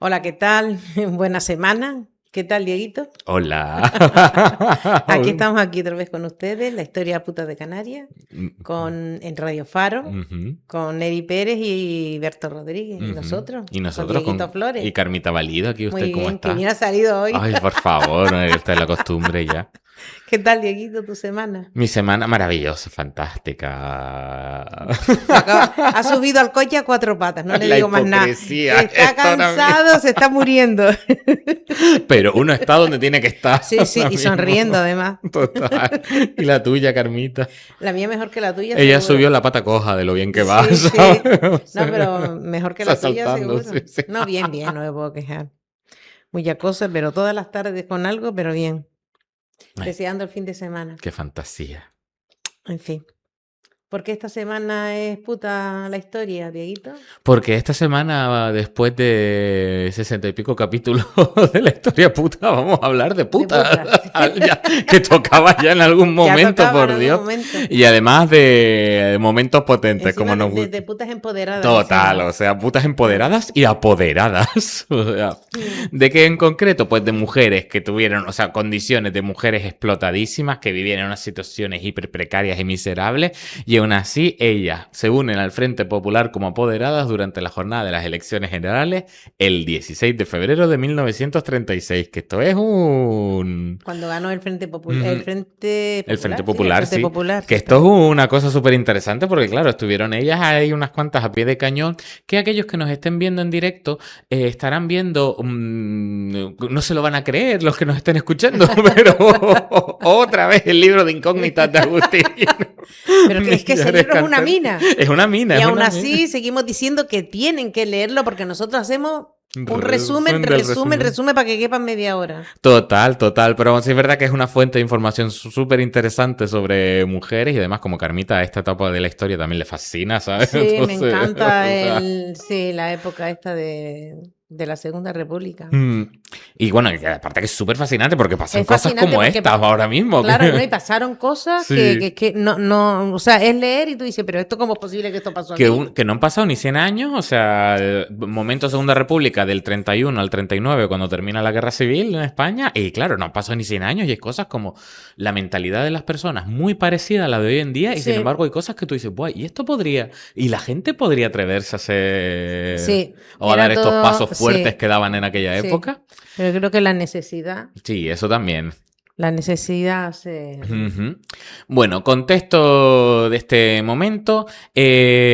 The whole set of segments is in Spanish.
Hola, ¿qué tal? Buena semana. ¿Qué tal, Dieguito? Hola. Aquí estamos aquí otra vez con ustedes, la historia puta de Canarias, en Radio Faro, Ujú, con Eri Pérez y Berto Rodríguez, y ujú. nosotros, Y con nosotros Dieguito con... Flores. Y Carmita Valido, aquí usted Muy cómo bien, que está. bien ha salido hoy. Ay, por favor, esta es la costumbre ya. ¿Qué tal, Dieguito, tu semana? Mi semana maravillosa, fantástica. Ha subido al coche a cuatro patas, no le La digo más nada. hipocresía, Está esto ahora mismo. cansado, se está muriendo. Pero uno está donde tiene que estar Sí, sí, ahora y mismo. sonriendo además. Total. Y la tuya, Carmita. La mía mejor que la tuya, Ella seguro. subió la pata coja de lo bien que va, Sí, sí. ¿sabes? O No, sea, pero mejor que está la tuya, saltando, sí, seguro. sí. No, bien, bien, no me puedo quejar. Muchas cosas, pero todas las tardes con algo, pero bien. Ay, Deseando el fin de semana. qué fantasía. En fin. ¿Por qué esta semana es puta la historia, Dieguito? Porque esta semana, después de 60 y pico capítulos de la historia puta, vamos a hablar de De puta. putas. Que tocaba ya en algún Ya momento, tocaba en por algún Dios. momento. Y además de momentos potentes, como Encima nos de, gusta. de putas empoderadas Total, encima. o sea, putas empoderadas y apoderadas. O sea, Mm. ¿de qué en concreto? Pues de mujeres que tuvieron, o sea, condiciones de mujeres explotadísimas, que vivían en unas situaciones hiper precarias y miserables, y aún así ellas se unen al Frente Popular como apoderadas durante la jornada de las elecciones generales el 16 de febrero de 1936, que esto es un... Cuando ganó el Frente Popular. Ujú. El Frente El Popular, Frente sí, el Popular, Frente sí. Popular. Que esto es una cosa súper interesante porque, claro, estuvieron ellas ahí unas cuantas a pie de cañón, que aquellos que nos estén viendo en directo estarán viendo, no se lo van a creer los que nos estén escuchando, pero otra vez el libro de incógnitas de Agustín. Pero que es que ese Millares libro es una Cantero. mina. Es una mina, Y es aún una mina. así seguimos diciendo que tienen que leerlo porque nosotros hacemos un resumen, Del resumen, resumen. resumen para que quepan media hora. Total, total, pero sí es verdad que es una fuente de información súper interesante sobre mujeres y además como Carmita a esta etapa de la historia también le fascina, ¿sabes? Sí, me Entonces, encanta o sea, sí, la época esta de la Segunda República. y bueno, y aparte que es súper fascinante porque pasan Es cosas fascinante como porque, estas ahora mismo. claro, ¿no? Y pasaron cosas Sí. que no, o sea, es leer y tú dices, pero esto cómo es posible que esto pasó aquí. Que no han pasado ni 100 años, o sea, el momento Segunda República del 31 al 39 cuando termina la Guerra Civil en España, y claro, no han pasado ni 100 años y hay cosas como la mentalidad de las personas muy parecida a la de hoy en día y sin Sí, embargo hay cosas que tú dices, guay, y esto podría, y la gente podría atreverse a hacer, sí, o a era dar estos todo, pasos fuertes sí, que daban en aquella sí. época. Pero creo que Sí, eso también. la necesidad hace... Ujú. Bueno, contexto de este momento.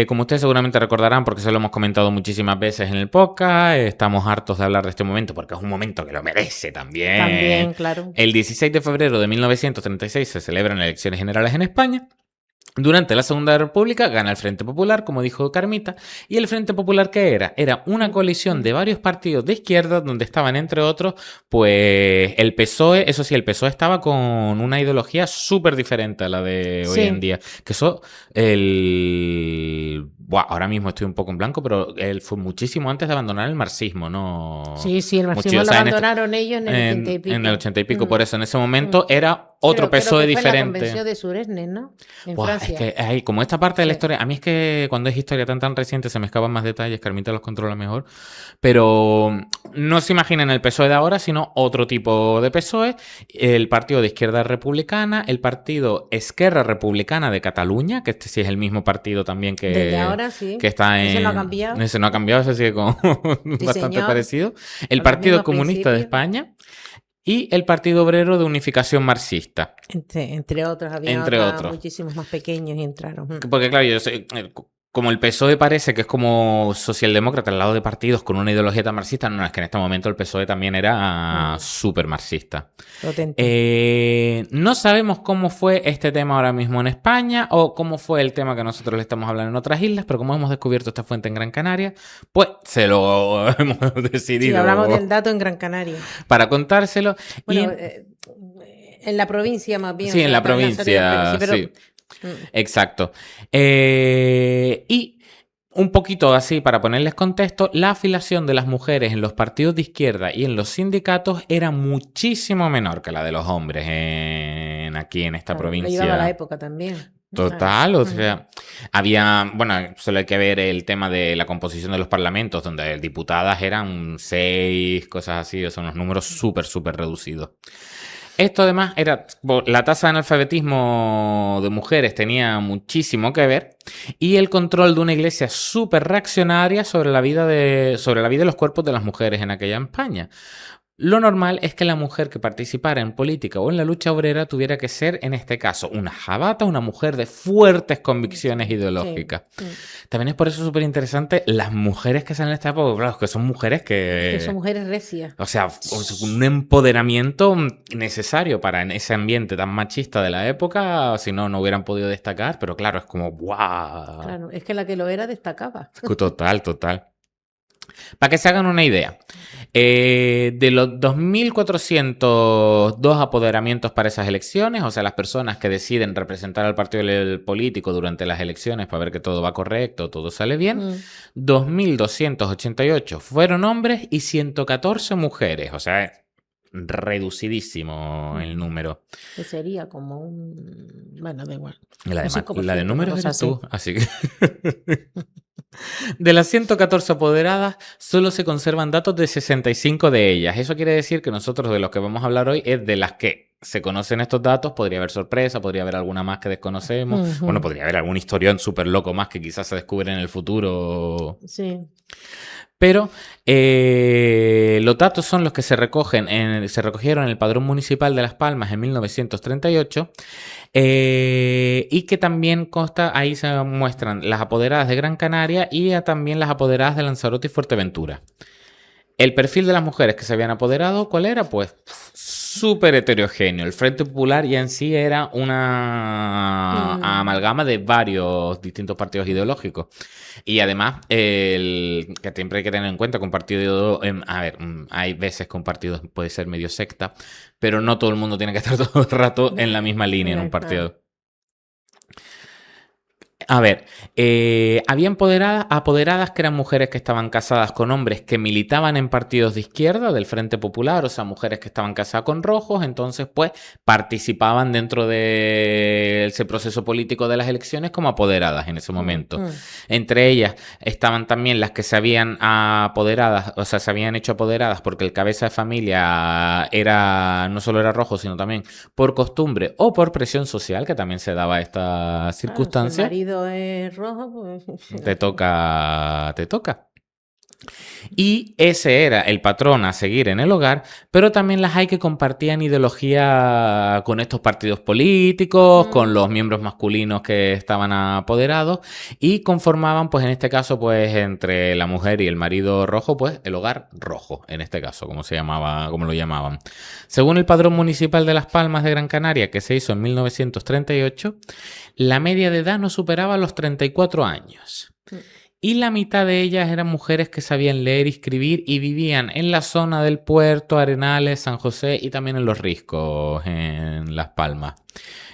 Como ustedes seguramente recordarán, porque se lo hemos comentado muchísimas veces en el podcast, estamos hartos de hablar de este momento porque es un momento que lo merece también. También, claro. El 16 de febrero de 1936 se celebran elecciones generales en España. Durante la Segunda República gana el Frente Popular, como dijo Carmita, y el Frente Popular ¿qué era? Era una coalición de varios partidos de izquierda donde estaban entre otros, pues el PSOE, eso sí, el PSOE estaba con una ideología súper diferente a la de hoy en Sí, día, que eso, Buah, ahora mismo estoy un poco en blanco, pero él fue muchísimo antes de abandonar el marxismo, ¿no? sí, el marxismo O lo sea, abandonaron ellos en el 80 y en el pico. 80 y pico, Mm, por eso en ese mm. momento era otro Creo PSOE que fue en la diferente. convención de Suresnes, ¿no? En Buah, es Francia. que hay, como esta parte de la Sí. historia, a mí es que cuando es historia tan reciente se me escapan más detalles, Carmita los controla mejor, pero no se imaginen el PSOE de ahora, sino otro tipo de PSOE, el Partido de Izquierda Republicana, el Partido Esquerra Republicana de Cataluña, que este sí es el mismo partido también Desde ahora sí. que está Ese no ha en... cambiado. Ese no ha cambiado, ese sigue con Sí, bastante señor. parecido. El Con los Partido mismos Comunista de principios. España y el Partido Obrero de Unificación Marxista, Entre otros, había entre otras otros. muchísimos más pequeños y entraron. Porque claro, yo sé, como el PSOE parece que es como socialdemócrata al lado de partidos con una ideología tan marxista, no, es que en este momento el PSOE también era súper marxista. Potente. No sabemos cómo fue este tema ahora mismo en España o cómo fue el tema que nosotros le estamos hablando en otras islas, pero como hemos descubierto esta fuente en Gran Canaria, pues se lo hemos decidido. Sí, hablamos del dato en Gran Canaria. Para contárselo. Bueno, Y en la provincia más bien. sí, O sea, en la para provincia, pero, sí. Exacto. Y un poquito así, para ponerles contexto, la afiliación de las mujeres en los partidos de izquierda y en los sindicatos era muchísimo menor que la de los hombres aquí en esta claro, provincia. le llevaba la época también. Total, o sea, había, bueno, solo hay que ver el tema de la composición de los parlamentos, donde diputadas eran 6, cosas así, o sea, unos números súper, súper reducidos. Esto además era, la tasa de analfabetismo de mujeres tenía muchísimo que ver y el control de una iglesia súper reaccionaria sobre la vida de los cuerpos de las mujeres en aquella España. Lo normal es que la mujer que participara en política o en la lucha obrera tuviera que ser, en este caso, una jabata, una mujer de fuertes convicciones ideológicas. Sí. También es por eso súper interesante las mujeres que salen en esta época, claro, que son mujeres que son mujeres recias. O sea, un empoderamiento necesario para en ese ambiente tan machista de la época, si no, no hubieran podido destacar, pero claro, es como ¡guau! Claro, es que la que lo era destacaba. Total, total. Para que se hagan una idea, de los 2.402 apoderamientos para esas elecciones, o sea, las personas que deciden representar al partido político durante las elecciones para ver que todo va correcto, todo sale bien, 2.288 fueron hombres y 114 mujeres, o sea, reducidísimo el número. Que sería como un... Bueno, da igual. La de números eres tú, así que... De las 114 apoderadas, solo se conservan datos de 65 de ellas. Eso quiere decir que nosotros de los que vamos a hablar hoy es de las que se conocen estos datos. Podría haber sorpresa, podría haber alguna más que desconocemos. Bueno, podría haber algún historión súper loco más que quizás se descubre en el futuro. Sí. Pero los datos son los que se recogieron en el Padrón Municipal de Las Palmas en 1938 y que también consta, ahí se muestran las apoderadas de Gran Canaria y también las apoderadas de Lanzarote y Fuerteventura. El perfil de las mujeres que se habían apoderado, ¿cuál era? Pues súper heterogéneo. El Frente Popular ya en sí era una amalgama de varios distintos partidos ideológicos. Y además, que siempre hay que tener en cuenta que un partido... hay veces que un partido puede ser medio secta, pero no todo el mundo tiene que estar todo el rato en la misma línea en un partido. A ver, había apoderadas que eran mujeres que estaban casadas con hombres que militaban en partidos de izquierda del Frente Popular, o sea, mujeres que estaban casadas con rojos, entonces pues participaban dentro de ese proceso político de las elecciones como apoderadas en ese momento. Entre ellas estaban también las que se habían apoderadas, o sea, se habían hecho apoderadas porque el cabeza de familia no solo era rojo, sino también por costumbre o por presión social, que también se daba esta circunstancia. Claro, si el marido es rojo, pues... Te toca. Y ese era el patrón a seguir en el hogar, pero también las hay que compartían ideología con estos partidos políticos, con los miembros masculinos que estaban apoderados y conformaban, pues en este caso, pues entre la mujer y el marido rojo, pues el hogar rojo, en este caso, como lo llamaban. Según el Padrón Municipal de Las Palmas de Gran Canaria, que se hizo en 1938, la media de edad no superaba los 34 años. Y la mitad de ellas eran mujeres que sabían leer y escribir y vivían en la zona del Puerto, Arenales, San José y también en Los Riscos, en Las Palmas.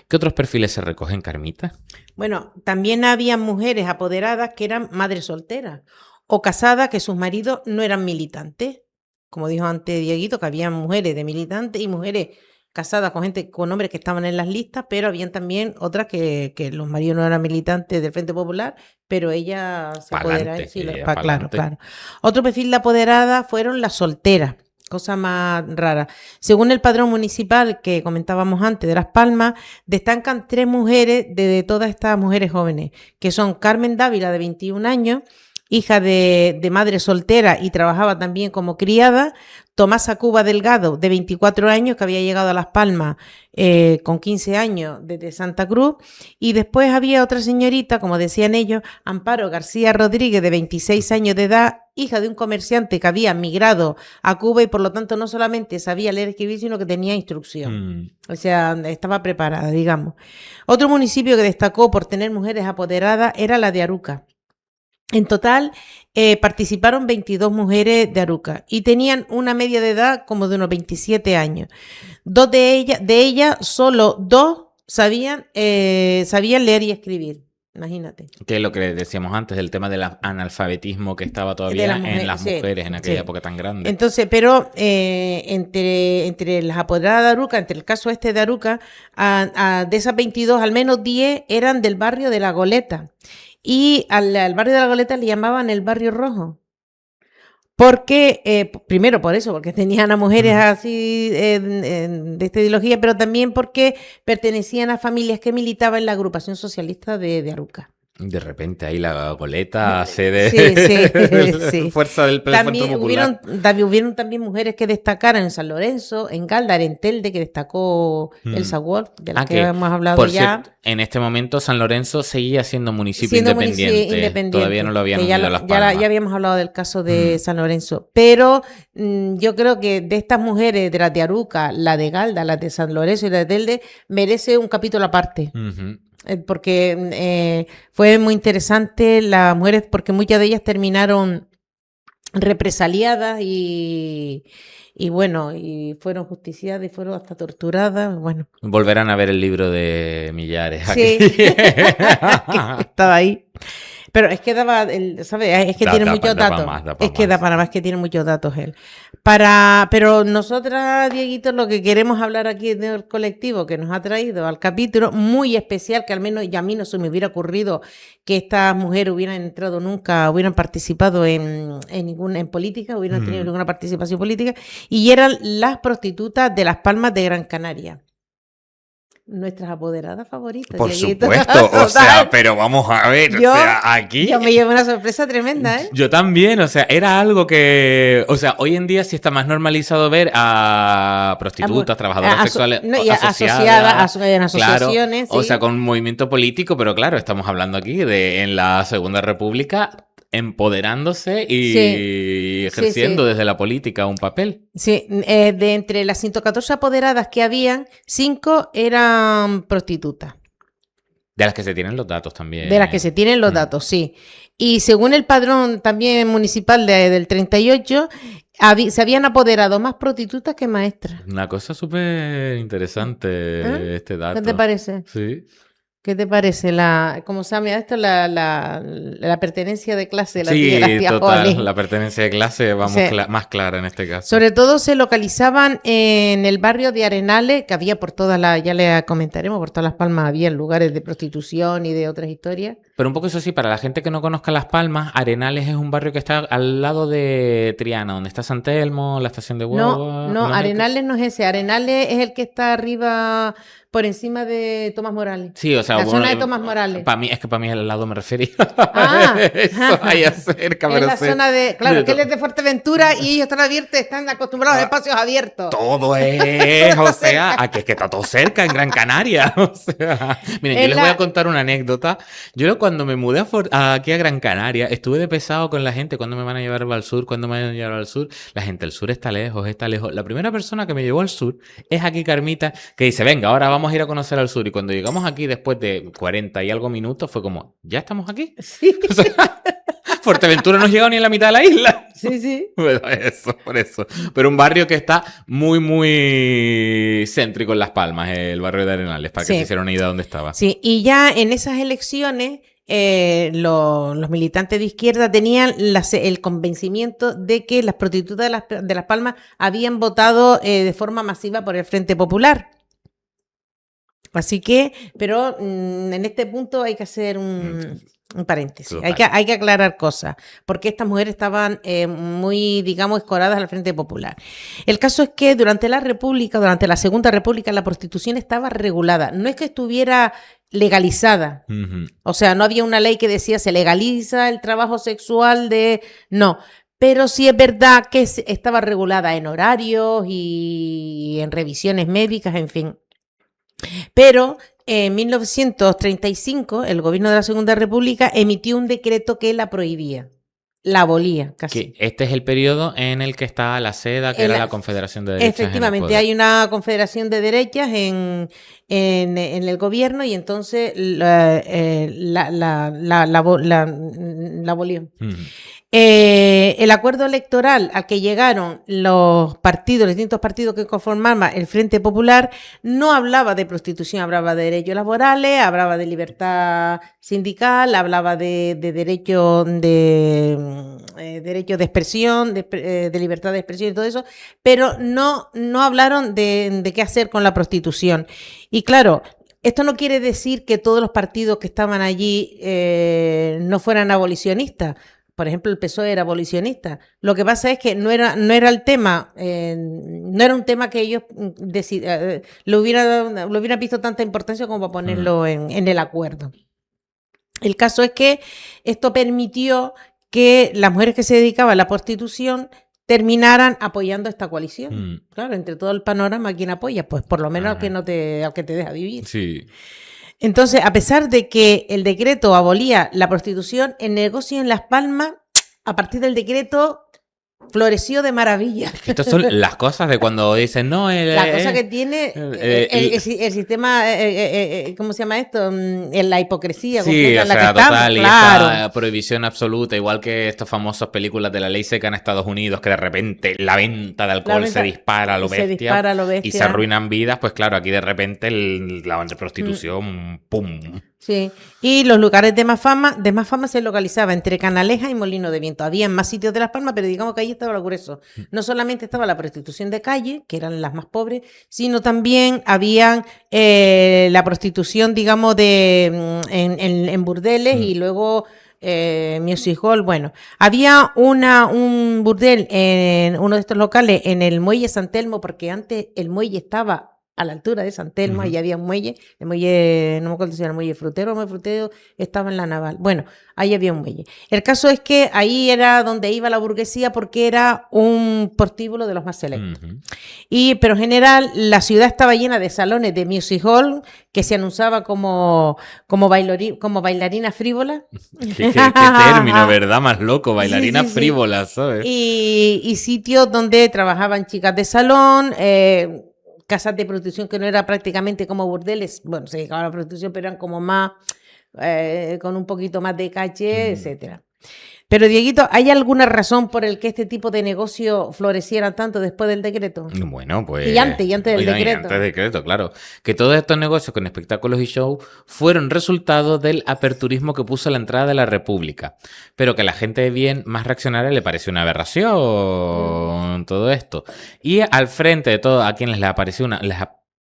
¿Qué otros perfiles se recogen, Carmita? Bueno, también había mujeres apoderadas que eran madres solteras o casadas que sus maridos no eran militantes. Como dijo antes Dieguito, que había mujeres de militantes y mujeres casadas con hombres que estaban en las listas, pero habían también otras que los maridos no eran militantes del Frente Popular, pero ellas se apoderaban. Sí, claro. Otro perfil de apoderada fueron las solteras, cosa más rara. Según el Padrón Municipal que comentábamos antes de Las Palmas, destacan 3 mujeres de todas estas mujeres jóvenes, que son Carmen Dávila, de 21 años, hija de madre soltera y trabajaba también como criada, Tomasa Cuba Delgado, de 24 años, que había llegado a Las Palmas con 15 años desde Santa Cruz, y después había otra señorita, como decían ellos, Amparo García Rodríguez, de 26 años de edad, hija de un comerciante que había migrado a Cuba y por lo tanto no solamente sabía leer y escribir, sino que tenía instrucción. O sea, estaba preparada, digamos. Otro municipio que destacó por tener mujeres apoderadas era la de Aruca. En total participaron 22 mujeres de Aruca y tenían una media de edad como de unos 27 años. De ellas, solo 2 sabían leer y escribir. Imagínate. Que es lo que decíamos antes, del tema del analfabetismo que estaba todavía en las mujeres en aquella época tan grande. Entonces, pero entre las apoderadas de Aruca, entre el caso este de Aruca, de esas 22, al menos 10 eran del barrio de La Goleta. Y al barrio de La Goleta le llamaban el barrio rojo. Porque, primero por eso, porque tenían a mujeres así de esta ideología, pero también porque pertenecían a familias que militaban en la agrupación socialista de Aruca. De repente ahí la goleta se de sí. fuerza del también Frente Popular. hubieron también mujeres que destacaron en San Lorenzo, en Galdar, en Telde, que destacó Elsa Wolf, de la que hemos hablado por ya. Cierto, en este momento San Lorenzo seguía siendo municipio independiente. Todavía no lo habían unido a Las Palmas. Ya habíamos hablado del caso de San Lorenzo. Pero yo creo que de estas mujeres, de las de Aruca, la de Galdar, la de San Lorenzo y la de Telde, merece un capítulo aparte. Porque fue muy interesante las mujeres, porque muchas de ellas terminaron represaliadas y bueno, y fueron justiciadas y fueron hasta torturadas. Bueno. Volverán a ver el libro de Millares. Sí, estaba ahí. Pero es que daba, ¿sabes? Es que tiene muchos datos. Es que da para más, que tiene muchos datos él. Pero nosotras, Dieguito, lo que queremos hablar aquí del colectivo que nos ha traído al capítulo, muy especial, que al menos ya a mí no se me hubiera ocurrido que estas mujeres hubieran entrado nunca, hubieran participado en política, hubieran tenido ninguna participación política, y eran las prostitutas de Las Palmas de Gran Canaria. Nuestras apoderadas favoritas. Por supuesto, o sea, pero vamos a ver, o sea, aquí... Yo me llevo una sorpresa tremenda, ¿eh? Yo también, o sea, era algo que... O sea, hoy en día sí está más normalizado ver a prostitutas, trabajadoras sexuales asociadas en asociaciones. Claro, sí. O sea, con un movimiento político, pero claro, estamos hablando aquí de en la Segunda República empoderándose y ejerciendo desde la política un papel. Sí, de entre las 114 apoderadas que habían, 5 eran prostitutas. De las que se tienen los datos también. De las que se tienen los datos, sí. Y según el padrón también municipal del 38, se habían apoderado más prostitutas que maestras. Una cosa súper interesante este dato. ¿Qué te parece? Sí. ¿Qué te parece cómo se llama esto? La pertenencia de clase. Sí, total. La pertenencia de clase va más clara en este caso. Sobre todo se localizaban en el barrio de Arenales, que había por todas ya le comentaremos, por todas Las Palmas había lugares de prostitución y de otras historias. Pero un poco eso sí, para la gente que no conozca Las Palmas, Arenales es un barrio que está al lado de Triana, donde está San Telmo, la estación de Huelva. No, Arenales no es ese. Arenales es el que está arriba, por encima de Tomás Morales. Sí, o sea, la zona de Tomás Morales. Para mí, al lado me refería. Eso, ahí cerca, pero es la zona de... Claro, que él es de Fuerteventura y ellos están abiertos, están acostumbrados a espacios abiertos. Todo es, o sea, aquí es que está todo cerca, en Gran Canaria. O sea, miren, yo les voy a contar una anécdota. Yo cuando me mudé aquí a Gran Canaria, estuve de pesado con la gente, ¿cuándo me van a llevar al sur? ¿Cuándo me van a llevar al sur? La gente, el sur está lejos, está lejos. La primera persona que me llevó al sur es aquí Carmita, que dice, venga, ahora vamos a ir a conocer al sur. Y cuando llegamos aquí después de 40 y algo minutos, fue como, ¿ya estamos aquí? Sí. O sea, Fuerteventura no ha llegado ni a la mitad de la isla. Sí, sí. Bueno, por eso. Pero un barrio que está muy, muy céntrico en Las Palmas, el barrio de Arenales, para que se hicieran una idea de dónde estaba. Sí, y ya en esas elecciones... los militantes de izquierda tenían el convencimiento de que las prostitutas de Las Palmas habían votado de forma masiva por el Frente Popular. Así que, pero en este punto hay que hacer un paréntesis, hay que aclarar cosas, porque estas mujeres estaban muy, digamos, escoradas al Frente Popular. El caso es que durante la Segunda República, la prostitución estaba regulada, no es que estuviera legalizada, o sea, no había una ley que decía se legaliza el trabajo sexual no, pero sí es verdad que estaba regulada en horarios y en revisiones médicas, en fin. Pero en 1935 el gobierno de la Segunda República emitió un decreto que la prohibía, la abolía casi. Que este es el periodo en el que está la SEDA, que era la Confederación de Derechas. Efectivamente, hay una confederación de derechas en el gobierno y entonces la abolió. El acuerdo electoral al que llegaron los distintos partidos que conformaban el Frente Popular, no hablaba de prostitución, hablaba de derechos laborales, hablaba de libertad sindical, hablaba de derecho de expresión, de libertad de expresión y todo eso, pero no hablaron de qué hacer con la prostitución. Y claro, esto no quiere decir que todos los partidos que estaban allí no fueran abolicionistas. Por ejemplo, el PSOE era abolicionista. Lo que pasa es que no era el tema, no era un tema que ellos lo hubieran visto tanta importancia como para ponerlo en el acuerdo. El caso es que esto permitió que las mujeres que se dedicaban a la prostitución terminaran apoyando esta coalición. Claro, entre todo el panorama, ¿quién apoya? Pues por lo menos al que te deja vivir. Sí. Entonces, a pesar de que el decreto abolía la prostitución, el negocio en Las Palmas, a partir del decreto, floreció de maravilla. Estas son las cosas de cuando dicen, no, la cosa que tiene el sistema, ¿cómo se llama esto? La hipocresía. Sí, o la sea, que total, estamos, y claro. esta prohibición absoluta, igual que estas famosas películas de la ley seca en Estados Unidos, que de repente la venta de alcohol se dispara a lo bestia y se arruinan vidas, pues claro, aquí de repente la prostitución, ¡pum! Sí, y los lugares de más fama se localizaba entre Canalejas y Molino de Viento. Había más sitios de Las Palmas, pero digamos que ahí estaba lo grueso. No solamente estaba la prostitución de calle, que eran las más pobres, sino también había la prostitución, digamos, en burdeles y luego Music Hall. Bueno, había un burdel en uno de estos locales en el Muelle San Telmo, porque antes el muelle estaba a la altura de San Telmo, y había un muelle, el muelle, no me acuerdo si era el muelle Frutero, el muelle Frutero estaba en la Naval. Bueno, ahí había un muelle. El caso es que ahí era donde iba la burguesía porque era un prostíbulo de los más selectos. Pero en general la ciudad estaba llena de salones de music hall que se anunciaba como bailarina frívola. ¿Qué término, ¿verdad? Más loco, bailarina frívola, ¿sabes? Y sitios donde trabajaban chicas de salón, casas de prostitución que no era prácticamente como burdeles, bueno, se dedicaba a la prostitución, pero eran como más, con un poquito más de caché, etcétera. Pero, Dieguito, ¿hay alguna razón por el que este tipo de negocio floreciera tanto después del decreto? Bueno, pues... Y antes del decreto. Antes del decreto, claro. Que todos estos negocios con espectáculos y show fueron resultado del aperturismo que puso la entrada de la República. Pero que a la gente de bien más reaccionaria le pareció una aberración todo esto. Y al frente de todo, a quienes les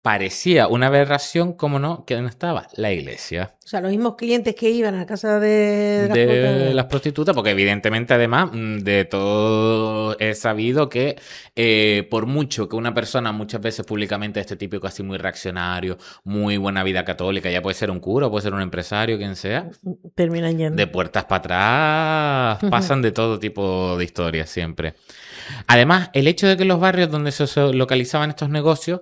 parecía una aberración, ¿cómo no? ¿Quién estaba? La iglesia. O sea, los mismos clientes que iban a la casa de las prostitutas, porque evidentemente además de todo he sabido que por mucho que una persona muchas veces públicamente este típico así muy reaccionario, muy buena vida católica, ya puede ser un cura, puede ser un empresario, quien sea, terminan yendo. De puertas para atrás pasan de todo tipo de historias siempre. Además, el hecho de que los barrios donde se localizaban estos negocios,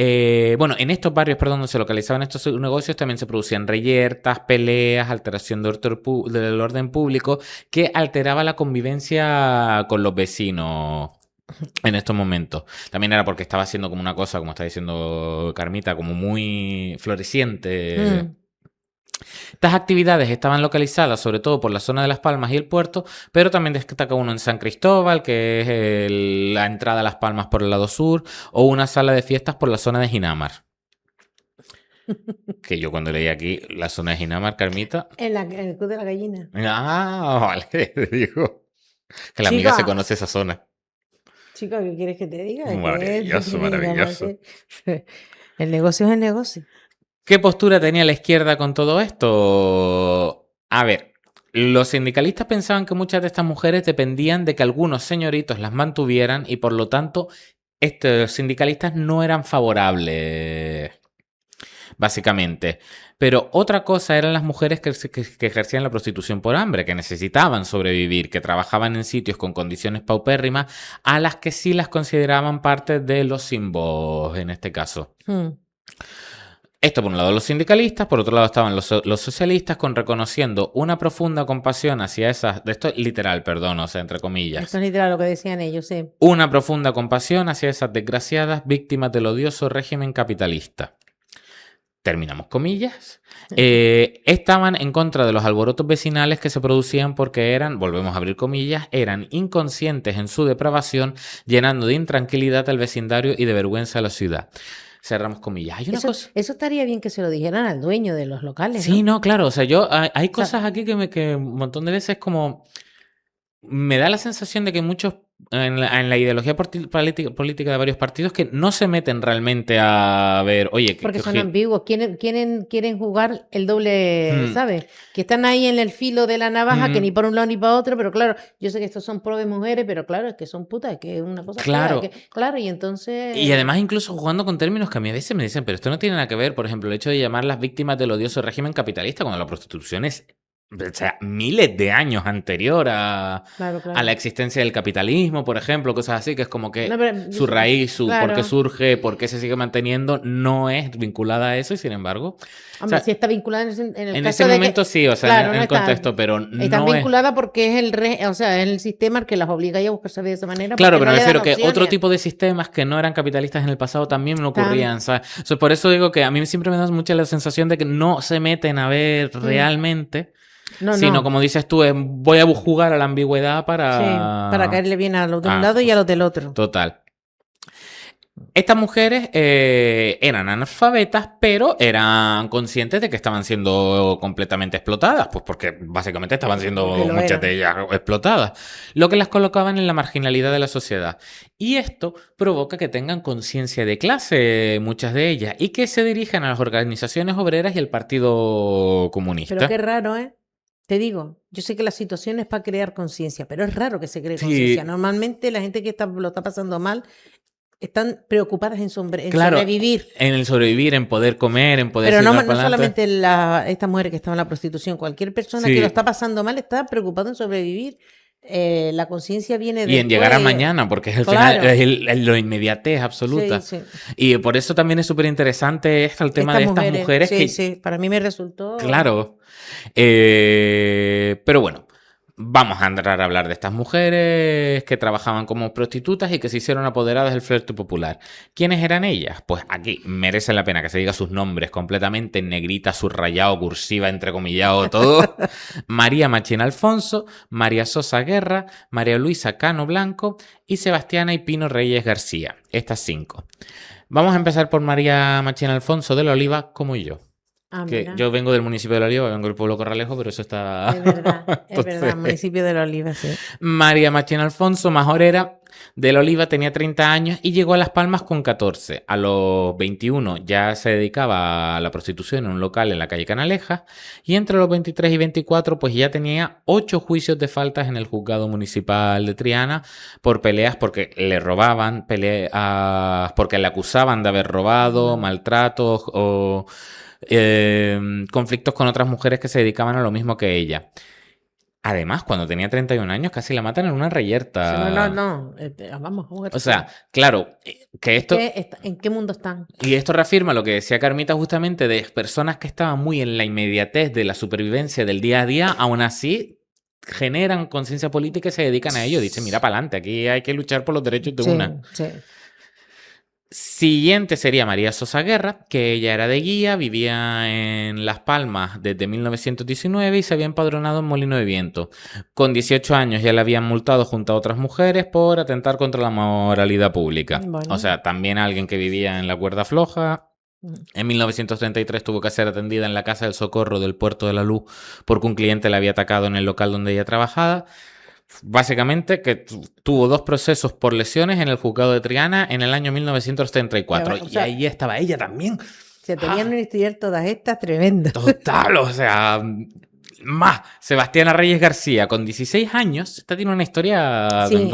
en estos barrios, donde se localizaban estos negocios también se producían reyertas, peleas, alteración del orden público, que alteraba la convivencia con los vecinos en estos momentos. También era porque estaba haciendo como una cosa, como está diciendo Carmita, como muy floreciente. Estas actividades estaban localizadas sobre todo por la zona de Las Palmas y el puerto, pero también destaca uno en San Cristóbal, que es la entrada a Las Palmas por el lado sur, o una sala de fiestas por la zona de Ginamar. Que yo cuando leí aquí la zona de Ginamar, Carmita... En el Club de la Gallina. Ah, vale, digo. Que la amiga se conoce esa zona. Chica, ¿qué quieres que te diga? Maravilloso, maravilloso. El negocio es el negocio. ¿Qué postura tenía la izquierda con todo esto? A ver, los sindicalistas pensaban que muchas de estas mujeres dependían de que algunos señoritos las mantuvieran y por lo tanto estos sindicalistas no eran favorables, básicamente. Pero otra cosa eran las mujeres que ejercían la prostitución por hambre, que necesitaban sobrevivir, que trabajaban en sitios con condiciones paupérrimas, a las que sí las consideraban parte de los símbolos en este caso. Esto por un lado los sindicalistas, por otro lado estaban los socialistas reconociendo una profunda compasión hacia esas, esto es literal, perdón, o sea, entre comillas. Esto es literal lo que decían ellos, sí. Una profunda compasión hacia esas desgraciadas víctimas del odioso régimen capitalista. terminamos comillas, estaban en contra de los alborotos vecinales que se producían porque eran, volvemos a abrir comillas, eran inconscientes en su depravación, llenando de intranquilidad al vecindario y de vergüenza a la ciudad. Cerramos comillas. Hay una cosa... Eso estaría bien que se lo dijeran al dueño de los locales, Sí, ¿no? no, claro. O sea, hay cosas aquí que un montón de veces como... Me da la sensación de que muchos en la ideología política de varios partidos que no se meten realmente a ver, oye, Porque son ambiguos, quieren jugar el doble, ¿sabes? Que están ahí en el filo de la navaja, que ni por un lado ni para otro, pero claro, yo sé que estos son pro de mujeres, pero claro, es que son putas, es que es una cosa claro. Claro, y entonces... Y además incluso jugando con términos que a mí a veces me dicen, pero esto no tiene nada que ver, por ejemplo, el hecho de llamar las víctimas del odioso régimen capitalista cuando la prostitución es... O sea, miles de años anterior a la existencia del capitalismo, por ejemplo, cosas así, que es como que su raíz, por qué surge, por qué se sigue manteniendo, no es vinculada a eso y sin embargo... Hombre, sí está vinculada en el caso ese momento sí, o sea, en el contexto, pero no está vinculada porque es el sistema el que las obliga a buscarse de esa manera. Claro, pero me refiero que otro tipo de sistemas que no eran capitalistas en el pasado también no ocurrían, ¿sabes? O sea, por eso digo que a mí siempre me da mucha la sensación de que no se meten a ver realmente... sino, como dices tú, voy a jugar a la ambigüedad para caerle bien a los de un lado y a los del otro. Total. Estas mujeres eran analfabetas, pero eran conscientes de que estaban siendo completamente explotadas, pues porque básicamente estaban siendo muchas de ellas explotadas, lo que las colocaban en la marginalidad de la sociedad. Y esto provoca que tengan conciencia de clase, muchas de ellas, y que se dirijan a las organizaciones obreras y al Partido Comunista. Pero qué raro, ¿eh? Te digo, yo sé que la situación es para crear conciencia, pero es raro que se cree conciencia. Normalmente la gente que lo está pasando mal están preocupadas en sobrevivir. En el sobrevivir, en poder comer, en poder... Pero no solamente esta mujer que estaba en la prostitución, cualquier persona que lo está pasando mal está preocupada en sobrevivir. La conciencia viene de... Y en llegar a mañana, porque es el final, es lo inmediatez absoluta. Sí. Y por eso también es súper interesante el tema de estas mujeres. Sí, para mí me resultó... Claro. Pero bueno, vamos a entrar a hablar de estas mujeres que trabajaban como prostitutas y que se hicieron apoderadas del flerte popular. ¿Quiénes eran ellas? Pues aquí merece la pena que se diga sus nombres completamente en negrita, subrayado, cursiva, entrecomillado, todo. María Machín Alfonso, María Sosa Guerra, María Luisa Cano Blanco y Sebastiana y Pino Reyes García. Estas 5. Vamos a empezar por María Machín Alfonso de la Oliva, como yo. Yo vengo del municipio de La Oliva, vengo del pueblo Corralejo, pero eso está... Es verdad, Entonces, verdad, municipio de La Oliva, sí. María Machín Alfonso, majorera de La Oliva, tenía 30 años y llegó a Las Palmas con 14. A los 21 ya se dedicaba a la prostitución en un local en la calle Canalejas y entre los 23 y 24 pues ya tenía 8 juicios de faltas en el juzgado municipal de Triana por peleas porque le robaban, peleas porque le acusaban de haber robado, maltratos o... conflictos con otras mujeres que se dedicaban a lo mismo que ella. Además, cuando tenía 31 años, casi la matan en una reyerta. No. Vamos a jugar. O sea, claro, que esto... ¿En qué mundo están? Y esto reafirma lo que decía Carmita justamente de personas que estaban muy en la inmediatez de la supervivencia del día a día, aún así generan conciencia política y se dedican a ello. Dicen, mira, para adelante, aquí hay que luchar por los derechos de una. Sí. Siguiente sería María Sosa Guerra, que ella era de Guía, vivía en Las Palmas desde 1919 y se había empadronado en Molino de Viento. Con 18 años ya la habían multado junto a otras mujeres por atentar contra la moralidad pública. Bueno. O sea, también alguien que vivía en la cuerda floja. En 1933 tuvo que ser atendida en la Casa del Socorro del Puerto de la Luz porque un cliente la había atacado en el local donde ella trabajaba. Básicamente que tuvo 2 procesos por lesiones en el juzgado de Triana en el año 1934. Y ahí estaba ella también. Se tenían que estudiar todas estas tremendas. Total, o sea... Más, Sebastiana Reyes García, con 16 años, esta tiene una historia... Sí,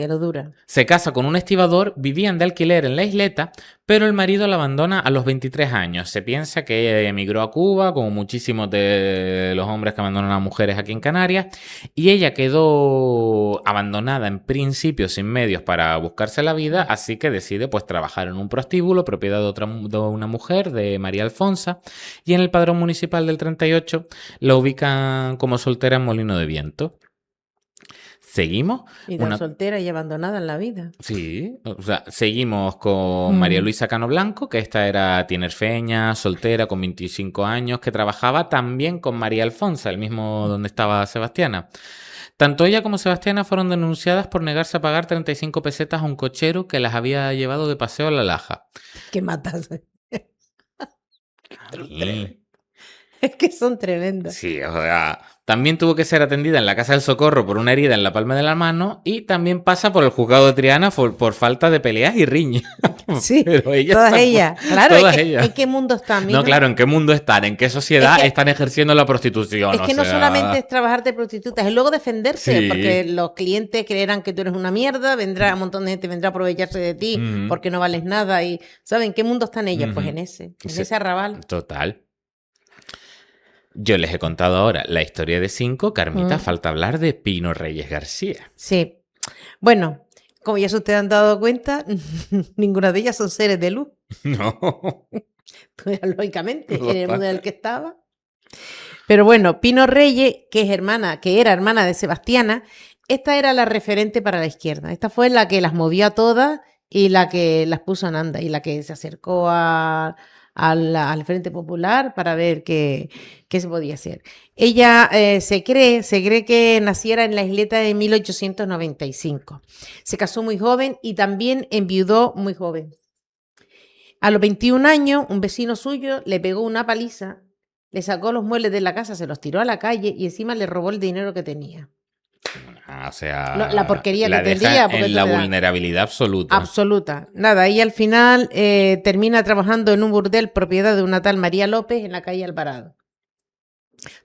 lo dura. Se casa con un estibador, vivían de alquiler en la isleta, pero el marido la abandona a los 23 años. Se piensa que ella emigró a Cuba, como muchísimos de los hombres que abandonan a mujeres aquí en Canarias, y ella quedó abandonada en principio sin medios para buscarse la vida, así que decide pues trabajar en un prostíbulo, propiedad de una mujer, de María Alfonsa, y en el padrón municipal del 38 la ubican como soltera en Molino de Viento. Seguimos. Y tan soltera y abandonada en la vida. Sí, o sea, seguimos con María Luisa Cano Blanco, que esta era tinerfeña, soltera, con 25 años, que trabajaba también con María Alfonsa, el mismo donde estaba Sebastiana. Tanto ella como Sebastiana fueron denunciadas por negarse a pagar 35 pesetas a un cochero que las había llevado de paseo a La Laja. ¿Qué matas? Sí. Es que son tremendas. Sí, o sea, también tuvo que ser atendida en la Casa del Socorro por una herida en la palma de la mano y también pasa por el juzgado de Triana por falta de peleas y riñas. Sí, Pero todas ellas. Claro, todas ellas. ¿en qué mundo están? No, claro, ¿en qué mundo están? ¿En qué sociedad Es que- están ejerciendo la prostitución? Es que no solamente es trabajar de prostitutas, es luego defenderse, Sí. porque los clientes creerán que tú eres una mierda, vendrá un montón de gente, vendrá a aprovecharse de ti Ujú. porque no vales nada y ¿saben qué mundo están ellas? Pues Ujú. en ese Sí. arrabal. Total. Yo les he contado ahora la historia de 5, Carmita, falta hablar de Pino Reyes García. Sí. Bueno, como ya se ustedes han dado cuenta, ninguna de ellas son seres de luz. No. Lógicamente, en el mundo en el que estaba. Pero bueno, Pino Reyes, que era hermana de Sebastiana, esta era la referente para la izquierda. Esta fue la que las movió a todas y la que las puso en anda y la que se acercó al Frente Popular para ver qué se podía hacer. Ella se cree que naciera en la isleta de 1895. Se casó muy joven y también enviudó muy joven. A los 21 años, un vecino suyo le pegó una paliza, le sacó los muebles de la casa, se los tiró a la calle y encima le robó el dinero que tenía. O sea, La porquería la que deja tendría. Porque en la vulnerabilidad absoluta. Absoluta. Nada, y al final termina trabajando en un burdel propiedad de una tal María López en la calle Alvarado.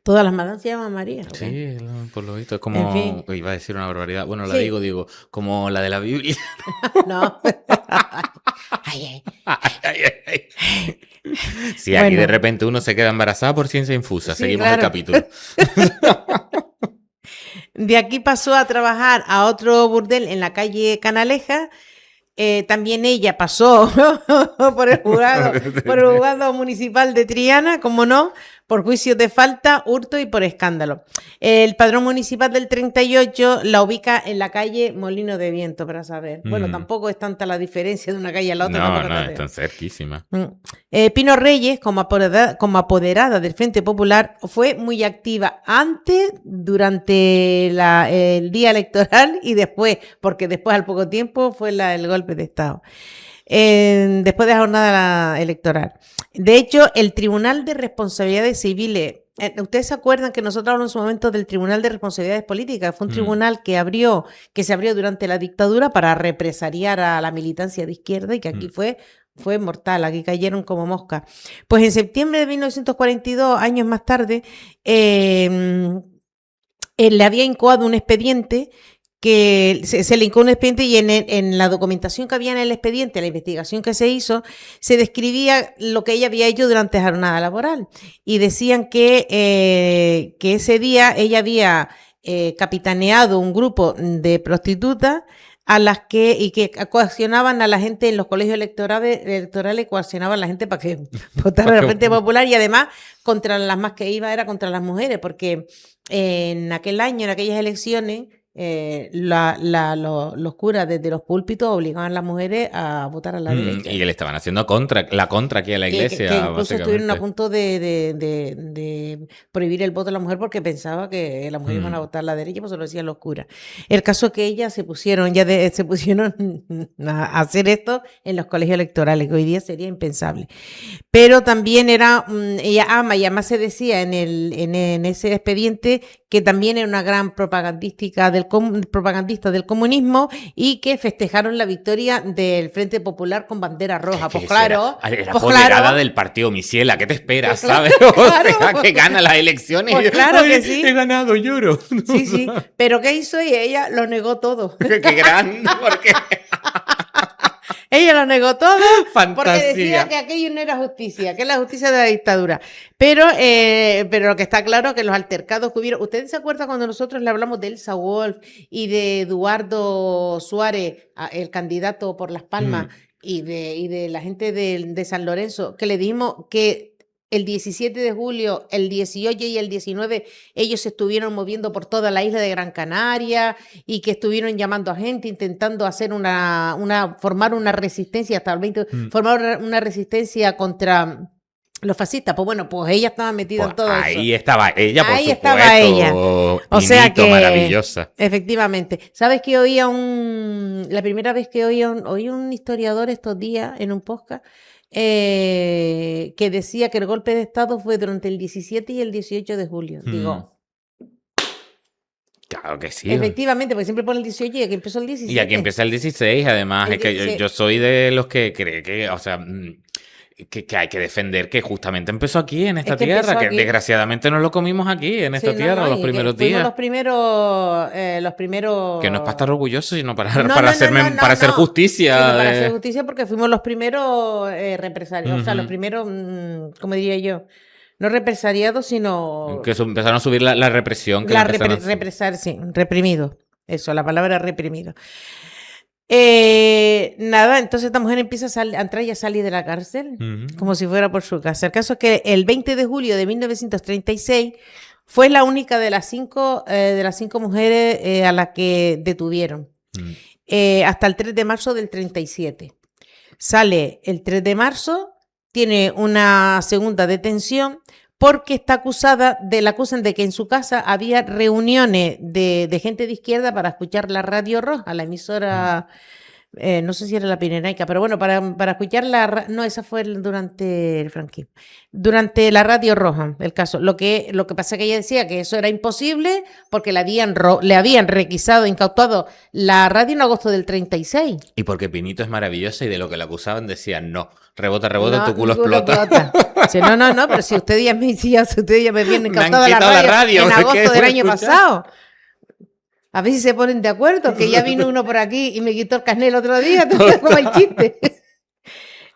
Todas las madames se llaman María. ¿O qué? Sí, por lo visto es como... En fin. Iba a decir una barbaridad. Bueno, la Sí. digo, como la de la Biblia. No. Ay, ay. Sí, aquí Bueno. de repente uno se queda embarazada por ciencia infusa. Sí, Seguimos claro. el capítulo. De aquí pasó a trabajar a otro burdel en la calle Canaleja. También ella pasó por el juzgado municipal de Triana, como no, por juicios de falta, hurto y por escándalo. El padrón municipal del 38 la ubica en la calle Molino de Viento, para saber. Bueno, tampoco es tanta la diferencia de una calle a la otra. No, están cerquísimas. Pino Reyes, como apoderada del Frente Popular, fue muy activa antes, durante el día electoral y después, porque después al poco tiempo fue el golpe de Estado. Después de la jornada electoral. De hecho, el Tribunal de Responsabilidades Civiles, ustedes se acuerdan que nosotros hablamos en su momento del Tribunal de Responsabilidades Políticas, fue un tribunal que se abrió durante la dictadura para represaliar a la militancia de izquierda y que aquí fue mortal, aquí cayeron como moscas. Pues en septiembre de 1942, años más tarde, le había incoado un expediente que se le incoó un expediente y en la documentación que había en el expediente, la investigación que se hizo, se describía lo que ella había hecho durante la jornada laboral y decían que ese día ella había capitaneado un grupo de prostitutas que coaccionaban a la gente en los colegios electorales, coaccionaban a la gente para que votara el Frente Popular y además contra las más que iba era contra las mujeres, porque en aquel año, en aquellas elecciones, los curas desde los púlpitos obligaban a las mujeres a votar a la derecha. Y que le estaban haciendo la contra aquí a la iglesia. Que incluso estuvieron a punto de prohibir el voto a la mujer porque pensaba que las mujeres iban a votar a la derecha, pues se lo decían los curas. El caso es que ellas se pusieron a hacer esto en los colegios electorales, que hoy día sería impensable. Pero también ella y además se decía en ese expediente que también era una gran propagandista del comunismo y que festejaron la victoria del Frente Popular con bandera roja. Pues claro. Era apoderada del partido Misiela, ¿qué te esperas, sabes? Claro. O sea, que gana las elecciones Pues y claro que sí. He ganado, lloro. Sí. Pero ¿qué hizo? Y ella lo negó todo. Qué grande, porque... Ella lo negó todo Fantasía. porque decía que aquello no era justicia, que es la justicia de la dictadura. Pero lo que está claro es que los altercados que hubieron... ¿Ustedes se acuerdan cuando nosotros le hablamos de Elsa Wolf y de Eduardo Suárez, el candidato por Las Palmas, y de la gente de San Lorenzo, que le dijimos que el 17 de julio, el 18 y el 19, ellos se estuvieron moviendo por toda la isla de Gran Canaria y que estuvieron llamando a gente, intentando hacer formar una resistencia hasta el 20, formar una resistencia contra los fascistas. Pues bueno, pues ella estaba metida en todo ahí eso. estaba ella, por Ahí supuesto. estaba ella. O sea Pinito, que, maravillosa. efectivamente. ¿Sabes que la primera vez que oí un historiador estos días en un podcast que decía que el golpe de Estado fue durante el 17 y el 18 de julio? Digo, claro que sí. efectivamente, porque siempre pone el 18 y aquí empezó el 17. Y aquí empieza el 16, además. El Es que 16. yo soy de los que cree que, o sea, que hay que defender que justamente empezó aquí, en esta Es que tierra, empezó que aquí. desgraciadamente nos lo comimos aquí, en esta Sí, tierra, los y primeros fuimos días. los primeros. Que no es para estar orgulloso, sino para, No, para, no, hacerme, no, para hacer no. justicia. Sino para hacer justicia, porque fuimos los primeros represaliados, o sea, los Ujú. primeros, ¿cómo diría yo? No represaliados, sino Que empezaron a subir la represión. Que la empezaron a subir. sí, reprimido. Eso, la palabra reprimido. Nada, entonces esta mujer empieza a entrar y a salir de la cárcel, como si fuera por su casa. El caso es que el 20 de julio de 1936 fue la única de las cinco mujeres a las que detuvieron. Hasta el 3 de marzo del 37. Sale el 3 de marzo, tiene una segunda detención porque está la acusan de que en su casa había reuniones de gente de izquierda para escuchar la Radio Roja, la emisora, no sé si era la Pirenaica, pero bueno, para escuchar no, esa fue durante el franquismo, durante la Radio Roja, el caso. Lo que pasa es que ella decía que eso era imposible porque le habían requisado, incautado la radio en agosto del 36. Y porque Pinito es maravillosa y de lo que la acusaban decían no. Rebota, No, tu culo explota. Sí, no, pero si usted ya me viene incautada Me han quitado la radio, en ¿de agosto qué del voy a año escuchar? pasado. A ver si se ponen de acuerdo, que ya vino uno por aquí y me quitó el carnet el otro día, como el chiste.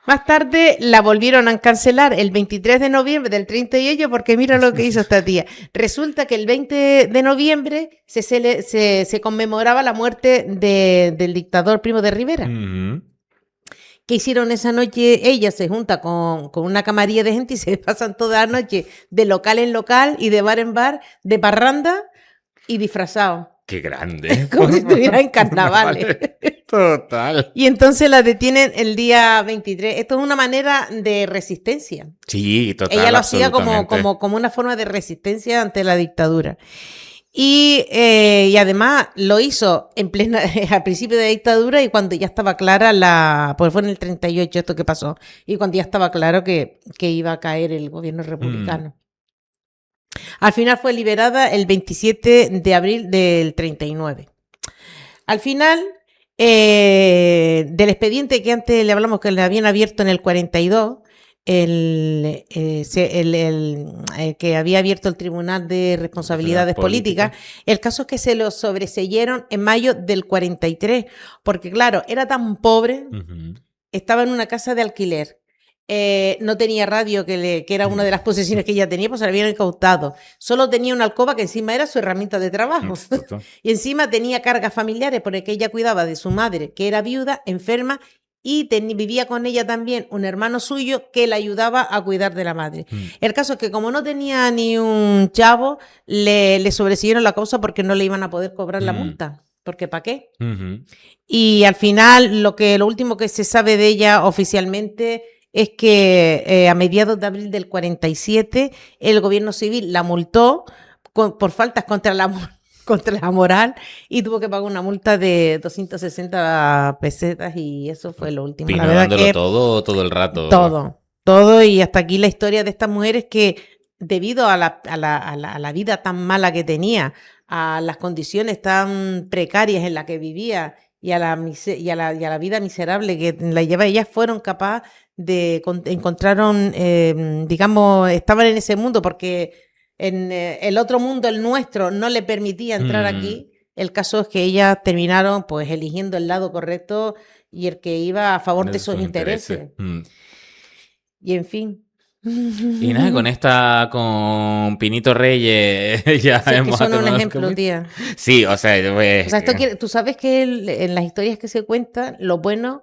Más tarde la volvieron a cancelar el 23 de noviembre del 38 porque mira lo que hizo esta tía. Resulta que el 20 de noviembre se conmemoraba la muerte del dictador Primo de Rivera. ¿Qué hicieron esa noche? Ella se junta con una camarilla de gente y se pasan toda la noche de local en local y de bar en bar, de parranda y disfrazados. ¡Qué grande! Como si estuviera en carnavales. Vale, total. Y entonces la detienen el día 23. Esto es una manera de resistencia. Sí, total. Ella lo hacía como una forma de resistencia ante la dictadura. Y además lo hizo al principio de la dictadura y cuando ya estaba clara pues fue en el 38 esto que pasó, y cuando ya estaba claro que iba a caer el gobierno republicano. Al final fue liberada el 27 de abril del 39. Al final del expediente que antes le hablamos que le habían abierto en el 42, el que había abierto el Tribunal de Responsabilidades Políticas, el caso es que se lo sobreseyeron en mayo del 43, porque claro, era tan pobre, estaba en una casa de alquiler, no tenía radio, que era una de las posesiones que ella tenía, pues se la habían incautado. Solo tenía una alcoba que encima era su herramienta de trabajo. Y encima tenía cargas familiares porque ella cuidaba de su madre, que era viuda, enferma, y vivía con ella también un hermano suyo que le ayudaba a cuidar de la madre. El caso es que como no tenía ni un chavo, le sobresiguieron la causa porque no le iban a poder cobrar la multa. Porque ¿para qué? Y al final, lo último que se sabe de ella oficialmente es que a mediados de abril del 47 el gobierno civil la multó por faltas contra la moral y tuvo que pagar una multa de 260 pesetas y eso fue lo último. Pino la verdad dándolo que todo el rato. Todo y hasta aquí la historia de estas mujeres que debido a la vida tan mala que tenía, a las condiciones tan precarias en las que vivía y a la vida miserable que la lleva, ellas fueron capaces encontraron, digamos, estaban en ese mundo porque en el otro mundo, el nuestro, no le permitía entrar aquí. El caso es que ellas terminaron pues eligiendo el lado correcto y el que iba a favor de sus intereses. Y en fin. Y nada, con Pinito Reyes ya sí, hemos que son un ejemplo, tía. Sí, o sea, tú sabes que en las historias que se cuentan, lo bueno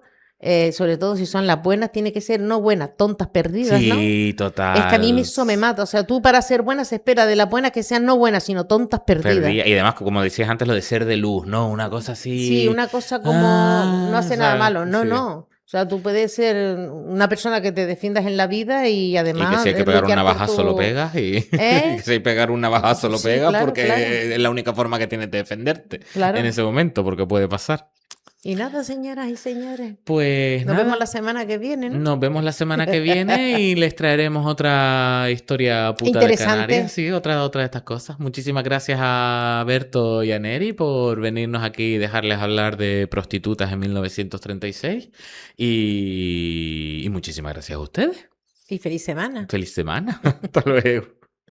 sobre todo si son las buenas, tiene que ser no buenas, tontas perdidas, ¿no? Sí, total. Es que a mí eso me mata. O sea, tú para ser buena se espera de las buenas que sean no buenas, sino tontas perdidas. Perdía. Y además, como decías antes, lo de ser de luz, ¿no? Una cosa así. Sí, una cosa como no hace nada ¿sabes? malo. No, Sí. no. O sea, tú puedes ser una persona que te defiendas en la vida y Y que además si hay que pegar un luchar por navajazo lo tu... pegas y ¿Eh? que si hay que pegar un navajazo lo Sí, pegas claro, porque claro. es la única forma que tienes de defenderte en Claro. ese momento, porque puede pasar. Y nada, señoras y señores. Pues Nos nada, vemos la semana que viene, ¿no? nos vemos la semana que viene y les traeremos otra historia puta de Interesante. Canarias, sí, otra de estas cosas. Muchísimas gracias a Berto y a Neri por venirnos aquí y dejarles hablar de prostitutas en 1936 y muchísimas gracias a ustedes. Y feliz semana. Feliz semana. Hasta luego.